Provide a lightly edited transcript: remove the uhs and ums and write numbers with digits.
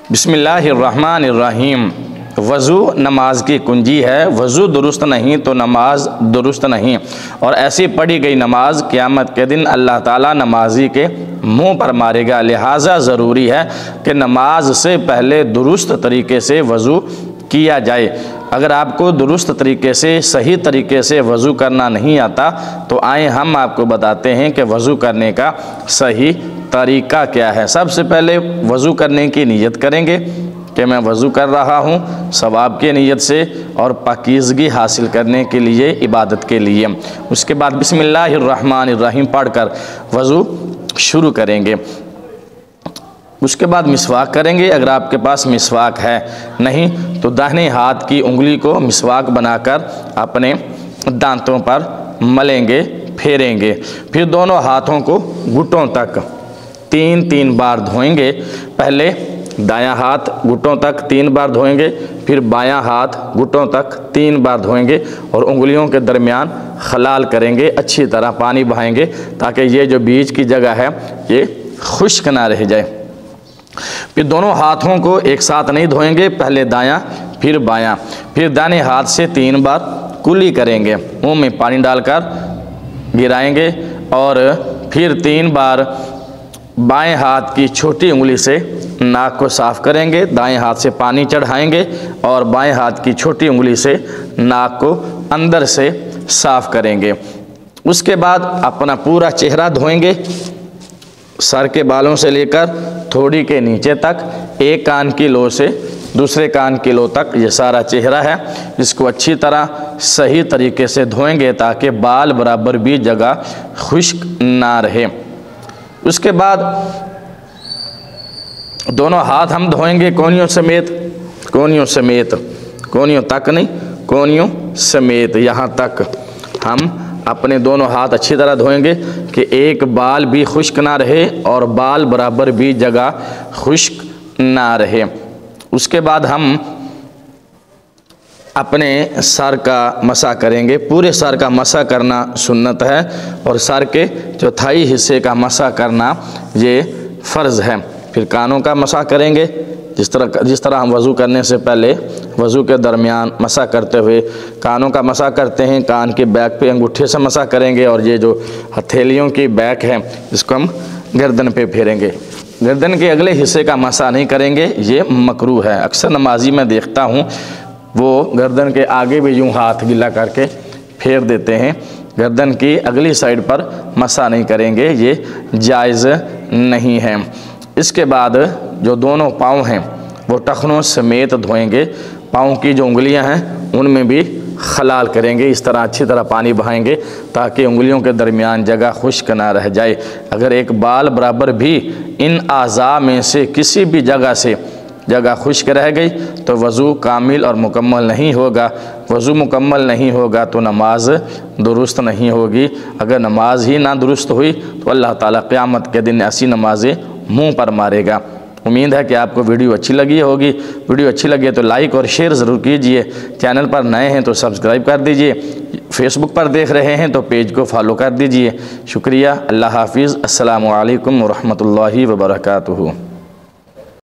बिस्मिल्लाहिर्रहमानिर्रहीम। वज़ू नमाज की कुंजी है। वज़ू दुरुस्त नहीं तो नमाज दुरुस्त नहीं, और ऐसी पढ़ी गई नमाज क़यामत के दिन अल्लाह ताला नमाजी के मुंह पर मारेगा। लिहाजा ज़रूरी है कि नमाज से पहले दुरुस्त तरीके से वज़ू किया जाए। अगर आपको दुरुस्त तरीके से, सही तरीके से वज़ू करना नहीं आता तो आए हम आपको बताते हैं कि वज़ू करने का सही तरीका क्या है। सबसे पहले वज़ू करने की नीयत करेंगे कि मैं वज़ू कर रहा हूँ सवाब की नीयत से और पाकीज़गी हासिल करने के लिए, इबादत के लिए। उसके बाद बिस्मिल्लाहिर्रहमानिर्रहीम पढ़कर वज़ू शुरू करेंगे। उसके बाद मिसवाक करेंगे। अगर आपके पास मिसवाक है नहीं तो दाहिने हाथ की उंगली को मिसवाक बनाकर अपने दांतों पर मलेंगे, फेरेंगे। फिर दोनों हाथों को घुटनों तक 3-3 बार धोएंगे। पहले दायां हाथ घुटनों तक 3 बार धोएंगे, फिर बायां हाथ घुटनों तक 3 बार धोएंगे और उंगलियों के दरमियान खलाल करेंगे। अच्छी तरह पानी बहाएंगे ताकि ये जो बीच की जगह है ये खुश्क ना रह जाए। फिर दोनों हाथों को एक साथ नहीं धोएंगे, पहले दायां फिर बायां, फिर दाहिने हाथ से 3 बार कुली करेंगे। मुंह में पानी डालकर गिराएंगे और फिर 3 बार बाएं हाथ की छोटी उंगली से नाक को साफ़ करेंगे। दाएं हाथ से पानी चढ़ाएंगे और बाएं हाथ की छोटी उंगली से नाक को अंदर से साफ़ करेंगे। उसके बाद अपना पूरा चेहरा धोएंगे, सर के बालों से लेकर थोड़ी के नीचे तक, एक कान की लो से दूसरे कान की लो तक ये सारा चेहरा है। इसको अच्छी तरह सही तरीके से धोएंगे ताकि बाल बराबर भी जगह खुश्क ना रहे। उसके बाद दोनों हाथ हम धोएंगे कोहनियों समेत, कोहनियों तक नहीं, कोहनियों समेत यहाँ तक हम अपने दोनों हाथ अच्छी तरह धोएंगे कि एक बाल भी खुश्क ना रहे और बाल बराबर भी जगह खुश्क ना रहे। उसके बाद हम अपने सर का मसा करेंगे। पूरे सर का मसा करना सुन्नत है और सर के चौथाई हिस्से का मसा करना ये फ़र्ज़ है। फिर कानों का मसा करेंगे, जिस तरह हम वज़ू करने से पहले वज़ू के दरमियान मसा करते हुए कानों का मसा करते हैं। कान के बैक पे अंगूठे से मसा करेंगे और ये जो हथेलियों की बैक है इसको हम गर्दन पे फेरेंगे। गर्दन के अगले हिस्से का मसा नहीं करेंगे, ये मकरूह है। अक्सर नमाजी में देखता हूँ वो गर्दन के आगे भी यूँ हाथ गिला करके फेर देते हैं। गर्दन की अगली साइड पर मसा नहीं करेंगे, ये जायज़ नहीं है। इसके बाद जो दोनों पाँव हैं वो टखनों समेत धोएंगे। पाँव की जो उंगलियां हैं उनमें भी खलाल करेंगे। इस तरह अच्छी तरह पानी बहाएंगे ताकि उंगलियों के दरमियान जगह खुश्क ना रह जाए। अगर एक बाल बराबर भी इन आज़ा में से किसी भी जगह से जगह खुश्क रह गई तो वज़ू कामिल और मुकम्मल नहीं होगा। वज़ू मुकम्मल नहीं होगा तो नमाज दुरुस्त नहीं होगी। अगर नमाज ही ना दुरुस्त हुई तो अल्लाह ताला क़यामत के दिन ऐसी नमाजें मुंह पर मारेगा। उम्मीद है कि आपको वीडियो अच्छी लगी होगी। वीडियो अच्छी लगे तो लाइक और शेयर ज़रूर कीजिए। चैनल पर नए हैं तो सब्सक्राइब कर दीजिए। फेसबुक पर देख रहे हैं तो पेज को फॉलो कर दीजिए। शुक्रिया। अल्लाह हाफिज़। अस्सलामु अलैकुम व रहमतुल्लाहि व बरकातुहू।